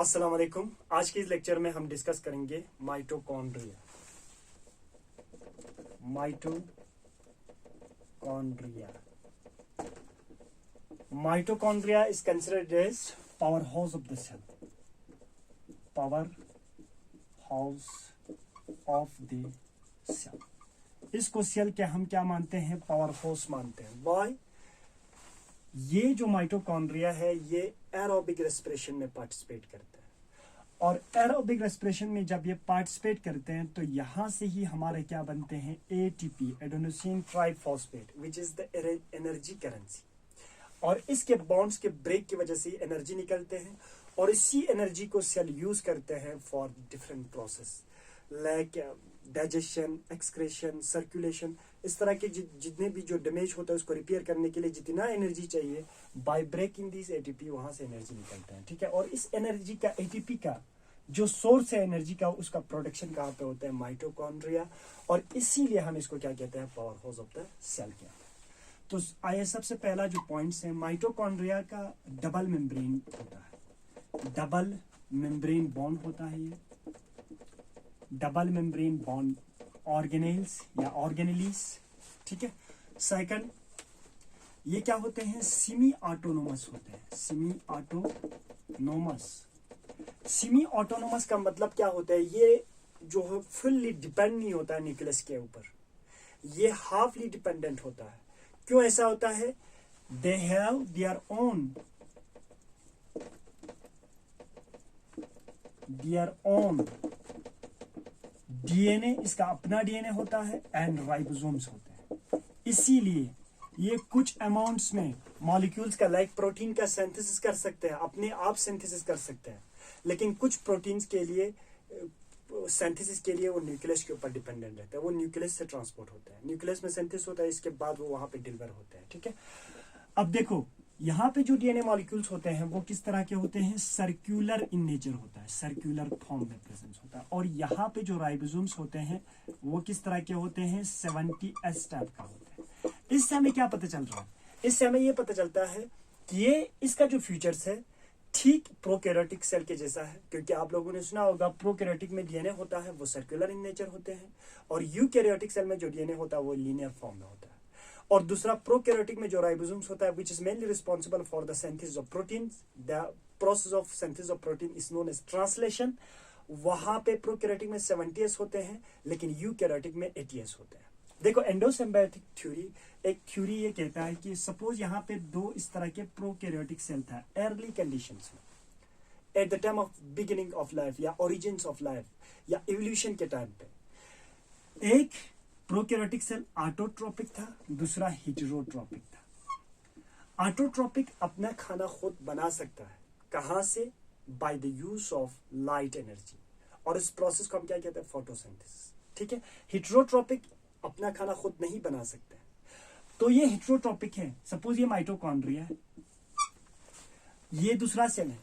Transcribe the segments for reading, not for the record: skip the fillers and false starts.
अस्सलाम वालेकुम। आज के इस लेक्चर में हम डिस्कस करेंगे mitochondria. Mitochondria is considered as power house of the cell. Power house of the cell, इसको सेल के हम क्या मानते हैं? पावर हाउस मानते हैं। व्हाई? ये जो माइटोकॉन्ड्रिया है ये एरोबिक रेस्पिरेशन में पार्टिसिपेट करते हैं, और एरोबिक रेस्पिरेशन में जब ये पार्टिसिपेट करते हैं तो यहां से ही हमारे क्या बनते हैं? ATP, adenosine triphosphate, which is the energy currency. और इसके बॉन्ड्स के ब्रेक की वजह से एनर्जी निकलते हैं, और इसी एनर्जी को सेल यूज करते हैं for different process like digestion, excretion, circulation. इस तरह के जितने भी जो डैमेज होता है उसको रिपेयर करने के लिए जितना एनर्जी चाहिए, बाय ब्रेकिंग दिस एटीपी वहां से एनर्जी निकलता है। ठीक है। और इस एनर्जी का, एटीपी का जो सोर्स है एनर्जी का, उसका प्रोडक्शन कहाँ पे होता है? माइटोकॉन्ड्रिया। और इसीलिए हम इसको क्या कहते हैं? Power house of the cell कहते हैं। तो आइए सबसे पहला जो पॉइंट्स है, माइटोकॉन्ड्रिया का डबल मेम्ब्रेन होता है। डबल मेम्ब्रेन बॉन्ड होता है। ये डबल मेम्ब्रेन बॉन्ड ऑर्गेनेल्स या ऑर्गेनेलिस। ठीक है। सेकंड, ये क्या होते हैं? सेमी ऑटोनोमस होते हैं। Semi autonomous. सेमी ऑटोनोमस का मतलब क्या होता है? ये जो है फुल्ली डिपेंड नहीं होता है न्यूक्लियस के ऊपर, ये हाफली डिपेंडेंट होता है। क्यों ऐसा होता है? They have their own DNA, इसका अपना डीएनए होता है, एंड राइबोसोम्स होते हैं। इसीलिए ये कुछ अमाउंट्स में मॉलिक्यूल्स का, लाइक प्रोटीन का सिंथेसिस कर सकते हैं, अपने आप सिंथेसिस कर सकते हैं, लेकिन कुछ प्रोटीन्स के लिए सिंथेसिस के लिए वो न्यूक्लियस के ऊपर डिपेंडेंट रहता है। वो न्यूक्लियस से ट्रांसपोर्ट होता है, न्यूक्लियस में सिंथेसिस होता है, इसके बाद वो वहां पे डिलीवर होते हैं। ठीक है। अब देखो यहाँ पे जो डीएनए मॉलिक्यूल्स होते हैं वो किस तरह के होते हैं? सर्कुलर इन नेचर होता है, सर्कुलर फॉर्म में प्रेजेंस होता है। और यहाँ पे जो राइबोसोम्स होते हैं वो किस तरह के होते हैं? 70S टाइप का होता है। इससे हमें क्या पता चल रहा है? इससे हमें ये पता चलता है कि ये इसका जो फीचर्स है ठीक प्रोकैरियोटिक सेल के जैसा है, क्योंकि आप लोगों ने सुना होगा प्रोकैरियोटिक में डीएनए होता है वो सर्कुलर इन नेचर होते हैं, और यूकैरियोटिक सेल में जो डीएनए होता है वो लीनियर फॉर्म में होता है। और दूसरा, प्रोकैरियोटिक में जो राइबोसोम्स होता है which is mainly responsible for the synthesis of proteins, the process of synthesis of protein is known as translation. वहां पे प्रोकैरियोटिक में 70S होते हैं, लेकिन यूकैरियोटिक में 80S होते हैं। देखो एंडोसिम्बायोटिक थ्योरी, एक थ्योरी ये कहता है कि सपोज यहाँ पे दो इस तरह के प्रोकैरियोटिक सेल था अर्ली कंडीशंस में, at the time of beginning of life या ओरिजिन्स ऑफ लाइफ या इवोल्यूशन के टाइम पे। एक प्रोकैरियोटिक सेल ऑटोट्रोपिक था, दूसरा हेटेरोट्रोपिक था। ऑटोट्रोपिक अपना खाना खुद बना सकता है। कहां से? By the use of light energy, और इस प्रोसेस को हम क्या कहते हैं? फोटोसिंथेसिस। ठीक है। हेटेरोट्रोपिक अपना खाना खुद नहीं बना सकते। तो ये हेटेरोट्रोपिक है। सपोज ये माइटोकॉन्ड्रिया है, ये दूसरा सेल है।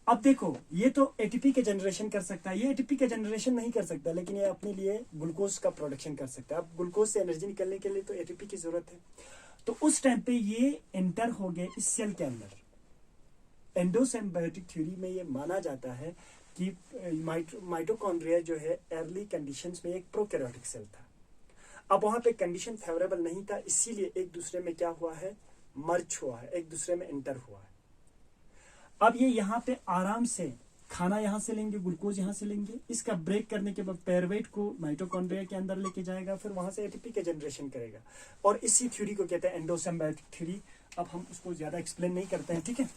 अब देखो ये तो एटीपी के जनरेशन कर सकता है, ये एटीपी के जनरेशन नहीं कर सकता, लेकिन ये अपने लिए ग्लूकोज का प्रोडक्शन कर सकता है। अब ग्लूकोज से एनर्जी निकलने के लिए तो एटीपी की जरूरत है। तो उस टाइम पे ये एंटर हो गए इस सेल के अंदर। एंडोसिम्बायोटिक थ्योरी में ये माना जाता है कि माइटोकॉन्ड्रिया जो है अर्ली कंडीशंस में एक प्रोकैरियोटिक सेल था। अब वहां पे कंडीशन फेवरेबल नहीं था, इसीलिए एक दूसरे में क्या हुआ है? मर्ज हुआ है, एक दूसरे में एंटर हुआ है। अब ये यहाँ पे आराम से खाना यहाँ से लेंगे, ग्लूकोज यहाँ से लेंगे, इसका ब्रेक करने के बाद पायरुवेट को माइटोकॉन्ड्रिया के अंदर लेके जाएगा, फिर वहां से एटीपी के जनरेशन करेगा। और इसी थ्योरी को कहते हैं एंडोसिम्बायोटिक थ्योरी। अब हम उसको ज्यादा एक्सप्लेन नहीं करते हैं। ठीक है।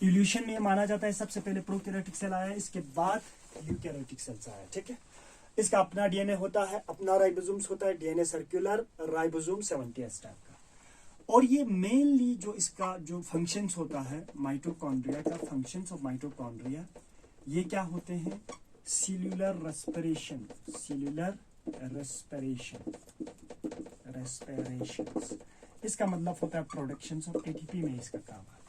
इवोल्यूशन में माना जाता है सबसे पहले प्रोकैरियोटिक सेल आया, इसके बाद यूकैरियोटिक सेल्स आया। ठीक है। इसका अपना डीएनए होता है, अपना राइबोसोम्स होता है, DNA circular, ribosome 70S type का। और ये मेनली जो इसका जो फंक्शंस होता है माइटोकॉन्ड्रिया का, फंक्शंस ऑफ माइटोकॉन्ड्रिया ये क्या होते हैं? Cellular respiration, cellular respiration. इसका मतलब होता है प्रोडक्शन ऑफ एटीपी में इसका काम है।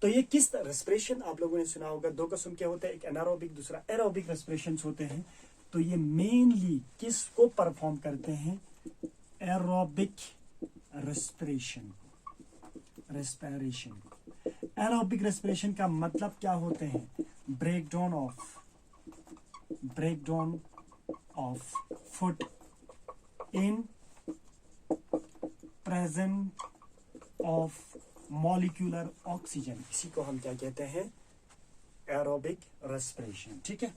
तो ये किस रेस्पिरेशन आप लोगों ने सुना होगा, दो किस्म के होते हैं, एक एनारोबिक दूसरा एरोबिक रेस्पिरेशन होते हैं। तो ये मेनली किसको परफॉर्म करते हैं? Aerobic respiration. एरोबिक रेस्पिरेशन का मतलब क्या होते हैं? Breakdown of foot in present of molecular oxygen, इसी को हम क्या कहते हैं? Aerobic respiration. ठीक है,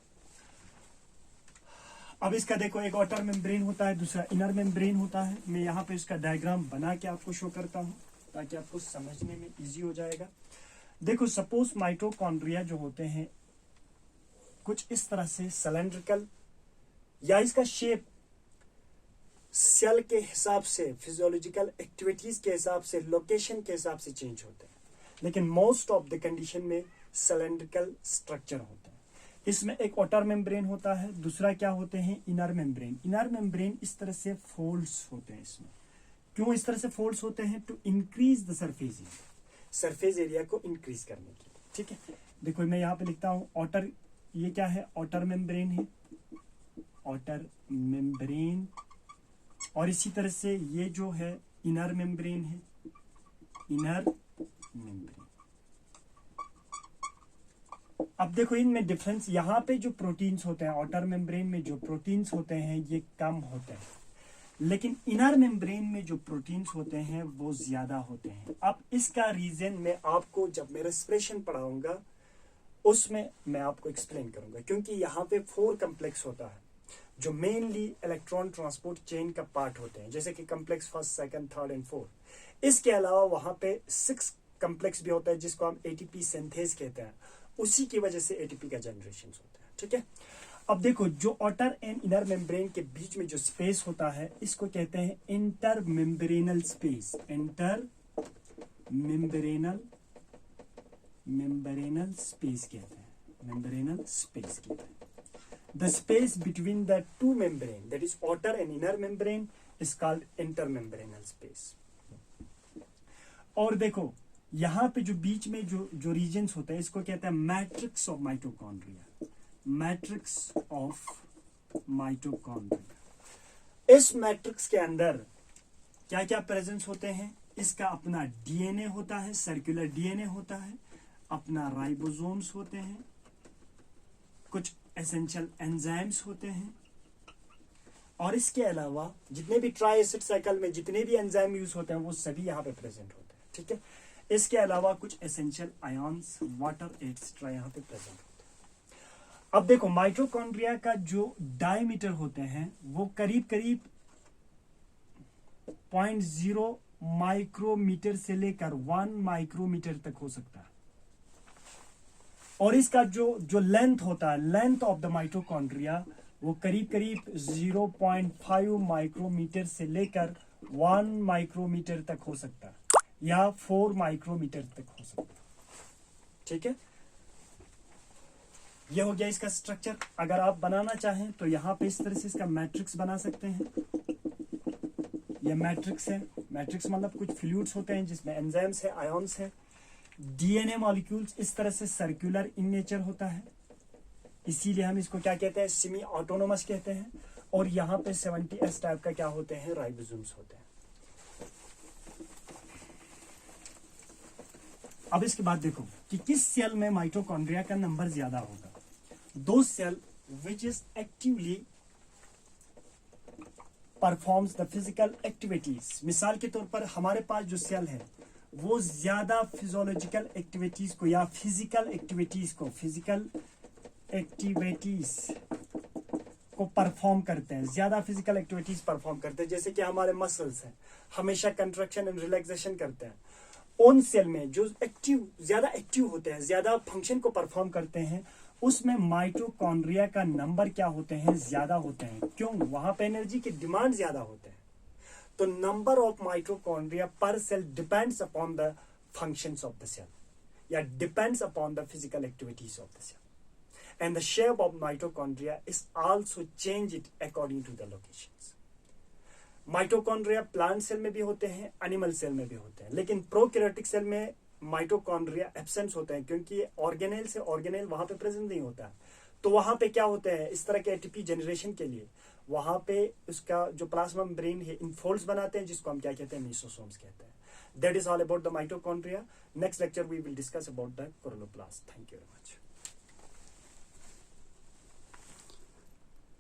अब इसका देखो, एक आउटर मेम्ब्रेन होता है, दूसरा इनर मेम्ब्रेन होता है। मैं यहाँ पे इसका डायग्राम बना के आपको शो करता हूँ ताकि आपको समझने में इजी हो जाएगा। देखो, सपोज माइटोकॉन्ड्रिया जो होते हैं कुछ इस तरह से सिलेंड्रिकल, या इसका शेप सेल के हिसाब से, फिजियोलॉजिकल एक्टिविटीज के हिसाब से, लोकेशन के हिसाब से चेंज होते हैं, लेकिन मोस्ट ऑफ द कंडीशन में सिलेंड्रिकल स्ट्रक्चर होते हैं। इसमें एक आउटर मेम्ब्रेन होता है, दूसरा क्या होते हैं? Inner membrane. इनर मेम्ब्रेन इस तरह से फोल्ड्स होते हैं। इसमें क्यों इस तरह से फोल्ड्स होते हैं? To increase the surface area, surface area को इंक्रीज करने के लिए। ठीक है, देखो मैं यहाँ पे लिखता हूँ आउटर, ये क्या है? आउटर मेम्ब्रेन है, आउटर मेम्ब्रेन, और इसी तरह से ये जो है इनर मेम्ब्रेन है, इनर मेम्ब्रेन। अब देखो इनमें डिफरेंस, यहाँ पे जो प्रोटीन्स होते हैं, आउटर मेम्ब्रेन में जो प्रोटीन्स होते हैं ये कम होते हैं, लेकिन इनर मेम्ब्रेन में जो प्रोटीन्स होते हैं वो ज्यादा होते हैं। अब इसका रीजन मैं आपको जब मैं रेस्पिरेशन पढ़ाऊंगा उसमें मैं आपको एक्सप्लेन करूंगा, क्योंकि यहाँ पे 4 कम्प्लेक्स होता है जो मेनली इलेक्ट्रॉन ट्रांसपोर्ट चेन का पार्ट होते हैं, जैसे कि कम्प्लेक्स 1, 2, 3 एंड 4। इसके अलावा वहां पे 6 कम्प्लेक्स भी होता है जिसको हम एटीपी सिंथेज कहते हैं, उसी की वजह से एटीपी का जनरेशन होता है। ठीक है, अब देखो जो आउटर एंड इनर मेम्ब्रेन के बीच में जो स्पेस होता है इसको कहते हैं inter membranal space. Inter membranal space कहते हैं, मेम्ब्रेनल स्पेस कहते हैं। The space between the two membrane, that is outer and inner membrane, is called intermembranal space. और देखो यहाँ पे जो बीच में जो रीजन्स होते हैं इसको कहते हैं matrix of mitochondria, matrix of mitochondria. इस मैट्रिक्स के अंदर क्या क्या प्रेजेंस होते हैं? इसका अपना डीएनए होता है, सर्कुलर डीएनए होता है, अपना राइबोसोम्स होते हैं, कुछ एसेंशियल एंजाइम्स होते हैं, और इसके अलावा जितने भी ट्राई एसिड साइकिल में जितने भी एंजाइम यूज होते हैं वो सभी यहाँ पे प्रेजेंट होते हैं। ठीक है, इसके अलावा कुछ एसेंशियल आयंस, वाटर एक्स्ट्रा यहाँ पे प्रेजेंट होते हैं। अब देखो माइटोकॉन्ड्रिया का जो डायमीटर होते हैं वो करीब करीब 0.0 माइक्रोमीटर से लेकर 1 माइक्रोमीटर तक हो सकता है, और इसका जो लेंथ होता है, लेंथ ऑफ द माइटोकॉन्ड्रिया, वो करीब करीब 0.5 माइक्रोमीटर से लेकर 1 माइक्रोमीटर तक हो सकता है, या 4 माइक्रोमीटर तक हो सकता है। ठीक है, ये हो गया इसका स्ट्रक्चर। अगर आप बनाना चाहें तो यहाँ पे इस तरह से इसका मैट्रिक्स बना सकते हैं। ये मैट्रिक्स है, मैट्रिक्स मतलब कुछ फ्लूइड्स होते हैं जिसमें एंजाइम्स है, आयंस है। डीएनए मॉलिक्यूल्स इस तरह से सर्कुलर इन नेचर होता है, इसीलिए हम इसको क्या कहते हैं? सेमी ऑटोनोमस कहते हैं। और यहाँ पे 70S टाइप का क्या होते हैं? राइबोसोम्स होते हैं। अब इसके बाद देखो कि किस सेल में माइटोकॉन्ड्रिया का नंबर ज्यादा होगा। दो cell which is actively performs the physical activities. मिसाल के तौर पर हमारे पास जो सेल है वो ज्यादा फिजियोलॉजिकल एक्टिविटीज को या फिजिकल एक्टिविटीज को परफॉर्म करते हैं, ज्यादा फिजिकल एक्टिविटीज परफॉर्म करते हैं, जैसे कि हमारे मसल्स हैं हमेशा कंट्रैक्शन एंड रिलैक्सेशन करते हैं। उन सेल में जो ज्यादा एक्टिव होते हैं, ज्यादा फंक्शन को परफॉर्म करते हैं, उसमें माइटोकॉन्ड्रिया का नंबर क्या होते हैं? ज्यादा होते हैं। क्यों? वहां पे एनर्जी के डिमांड ज्यादा होते हैं। तो number of mitochondria per cell depends upon the functions of the cell या depends upon the physical activities of the cell, and the shape of mitochondria is also changed according to the locations. Mitochondria plant cell में भी होते हैं, animal cell में भी होते हैं, लेकिन प्रोकैरियोटिक सेल में माइटोकॉन्ड्रिया एब्सेंस होते हैं क्योंकि ऑर्गेनेल से ऑर्गेनेल वहां पे प्रेजेंट नहीं होता है। तो वहां पे क्या होते हैं? इस तरह के एटीपी जनरेशन के लिए वहां पे उसका जो प्लाज्मा मेम्ब्रेन है इनफोल्ड्स बनाते हैं, जिसको हम क्या कहते हैं? मेसोसोम्स कहते हैं। That is all about the mitochondria. Next lecture we will discuss about the chloroplast. Thank you very much.